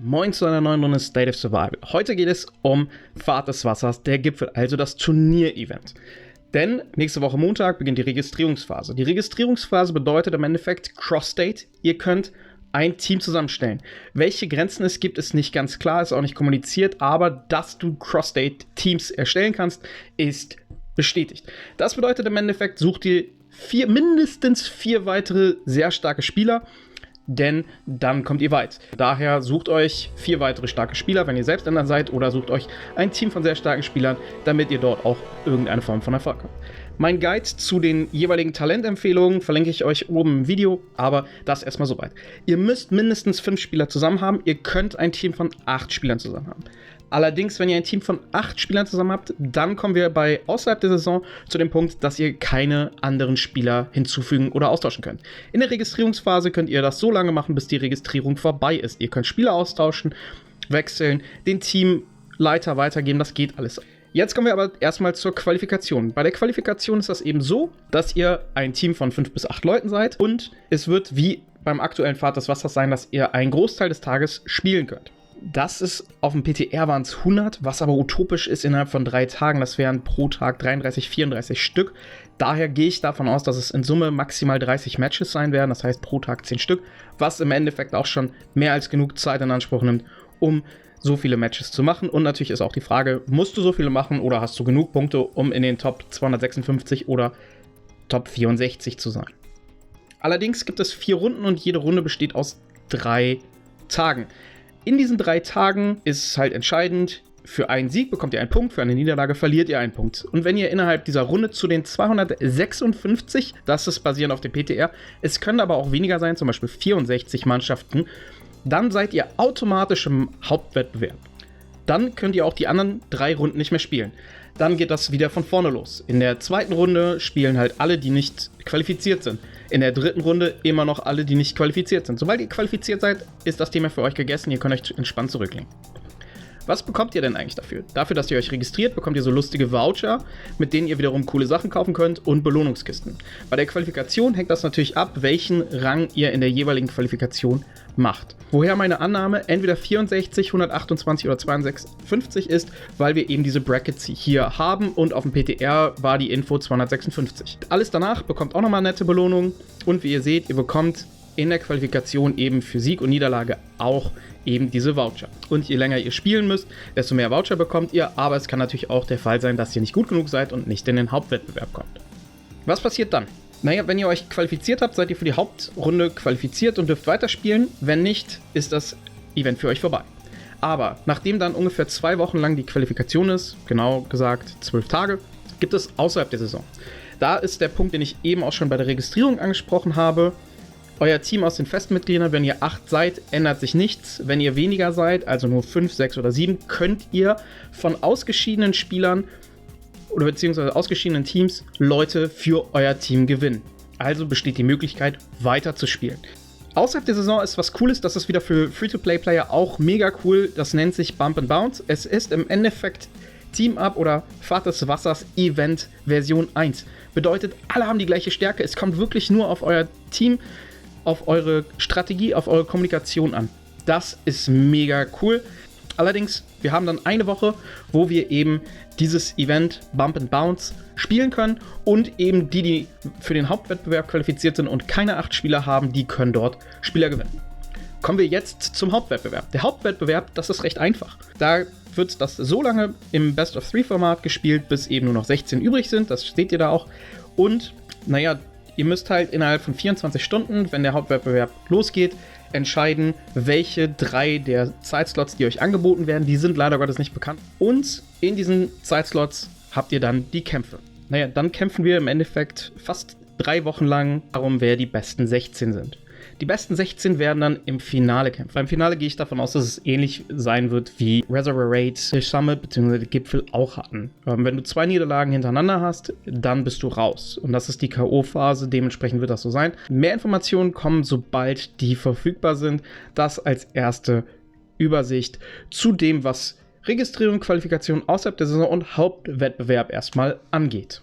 Moin zu einer neuen Runde State of Survival. Heute geht es um Pfad des Wassers, der Gipfel, also das Turnier-Event. Denn nächste Woche Montag beginnt die Registrierungsphase. Die Registrierungsphase bedeutet im Endeffekt Cross-State. Ihr könnt ein Team zusammenstellen. Welche Grenzen es gibt, ist nicht ganz klar, ist auch nicht kommuniziert, aber dass du Cross-State-Teams erstellen kannst, ist bestätigt. Das bedeutet im Endeffekt, sucht ihr mindestens 4 weitere sehr starke Spieler, denn dann kommt ihr weit. Daher sucht euch 4 weitere starke Spieler, wenn ihr Selbständer seid, oder sucht euch ein Team von sehr starken Spielern, damit ihr dort auch irgendeine Form von Erfolg habt. Mein Guide zu den jeweiligen Talentempfehlungen verlinke ich euch oben im Video, aber das erstmal soweit. Ihr müsst mindestens 5 Spieler zusammen haben, ihr könnt ein Team von 8 Spielern zusammen haben. Allerdings, wenn ihr ein Team von 8 Spielern zusammen habt, dann kommen wir bei außerhalb der Saison zu dem Punkt, dass ihr keine anderen Spieler hinzufügen oder austauschen könnt. In der Registrierungsphase könnt ihr das so lange machen, bis die Registrierung vorbei ist. Ihr könnt Spieler austauschen, wechseln, den Teamleiter weitergeben, das geht alles. Jetzt kommen wir aber erstmal zur Qualifikation. Bei der Qualifikation ist das eben so, dass ihr ein Team von 5 bis 8 Leuten seid und es wird wie beim aktuellen Pfad des Wassers sein, dass ihr einen Großteil des Tages spielen könnt. Das ist auf dem PTR waren es 100, was aber utopisch ist innerhalb von 3 Tagen. Das wären pro Tag 33, 34 Stück. Daher gehe ich davon aus, dass es in Summe maximal 30 Matches sein werden. Das heißt pro Tag 10 Stück, was im Endeffekt auch schon mehr als genug Zeit in Anspruch nimmt, um so viele Matches zu machen. Und natürlich ist auch die Frage, musst du so viele machen oder hast du genug Punkte, um in den Top 256 oder Top 64 zu sein. Allerdings gibt es 4 Runden und jede Runde besteht aus 3 Tagen. In diesen 3 Tagen ist es halt entscheidend, für einen Sieg bekommt ihr einen Punkt, für eine Niederlage verliert ihr einen Punkt. Und wenn ihr innerhalb dieser Runde zu den 256, das ist basierend auf dem PTR, es können aber auch weniger sein, zum Beispiel 64 Mannschaften, dann seid ihr automatisch im Hauptwettbewerb. Dann könnt ihr auch die anderen 3 Runden nicht mehr spielen. Dann geht das wieder von vorne los. In der zweiten Runde spielen halt alle, die nicht qualifiziert sind. In der dritten Runde immer noch alle, die nicht qualifiziert sind. Sobald ihr qualifiziert seid, ist das Thema für euch gegessen. Ihr könnt euch entspannt zurücklehnen. Was bekommt ihr denn eigentlich dafür? Dafür, dass ihr euch registriert, bekommt ihr so lustige Voucher, mit denen ihr wiederum coole Sachen kaufen könnt und Belohnungskisten. Bei der Qualifikation hängt das natürlich ab, welchen Rang ihr in der jeweiligen Qualifikation macht. Woher meine Annahme entweder 64, 128 oder 256 ist, weil wir eben diese Brackets hier haben und auf dem PTR war die Info 256. Alles danach bekommt auch nochmal nette Belohnungen und wie ihr seht, ihr bekommt in der Qualifikation eben für Sieg und Niederlage auch eben diese Voucher. Und je länger ihr spielen müsst, desto mehr Voucher bekommt ihr, aber es kann natürlich auch der Fall sein, dass ihr nicht gut genug seid und nicht in den Hauptwettbewerb kommt. Was passiert dann? Naja, wenn ihr euch qualifiziert habt, seid ihr für die Hauptrunde qualifiziert und dürft weiterspielen. Wenn nicht, ist das Event für euch vorbei. Aber nachdem dann ungefähr 2 Wochen lang die Qualifikation ist, genau gesagt 12 Tage, gibt es außerhalb der Saison. Da ist der Punkt, den ich eben auch schon bei der Registrierung angesprochen habe. Euer Team aus den Festmitgliedern, wenn ihr 8 seid, ändert sich nichts. Wenn ihr weniger seid, also nur 5, 6 oder 7, könnt ihr von ausgeschiedenen Spielern oder beziehungsweise ausgeschiedenen Teams Leute für euer Team gewinnen. Also besteht die Möglichkeit, weiter zu spielen. Außerhalb der Saison ist was Cooles, das ist wieder für Free-to-Play-Player auch mega cool. Das nennt sich Bump and Bounce. Es ist im Endeffekt Team-Up oder Pfad des Wassers Event Version 1. Bedeutet, alle haben die gleiche Stärke. Es kommt wirklich nur auf euer Team, auf eure Strategie, auf eure Kommunikation an. Das ist mega cool. Allerdings, wir haben dann eine Woche, wo wir eben dieses Event Bump and Bounce spielen können und eben die für den Hauptwettbewerb qualifiziert sind und keine 8 Spieler haben, die können dort Spieler gewinnen. Kommen wir jetzt zum Hauptwettbewerb. Der Hauptwettbewerb, das ist recht einfach. Da wird das so lange im Best-of-3-Format gespielt, bis eben nur noch 16 übrig sind. Das seht ihr da auch. Und, naja, ihr müsst halt innerhalb von 24 Stunden, wenn der Hauptwettbewerb losgeht, entscheiden, welche 3 der Zeitslots, die euch angeboten werden, die sind leider Gottes nicht bekannt. Und in diesen Zeitslots habt ihr dann die Kämpfe. Naja, dann kämpfen wir im Endeffekt fast 3 Wochen lang darum, wer die besten 16 sind. Die besten 16 werden dann im Finale kämpfen. Beim Finale gehe ich davon aus, dass es ähnlich sein wird wie Reservoir Raid, Summit bzw. Gipfel auch hatten. Wenn du 2 Niederlagen hintereinander hast, dann bist du raus. Und das ist die K.O.-Phase, dementsprechend wird das so sein. Mehr Informationen kommen, sobald die verfügbar sind. Das als erste Übersicht zu dem, was Registrierung, Qualifikation außerhalb der Saison und Hauptwettbewerb erstmal angeht.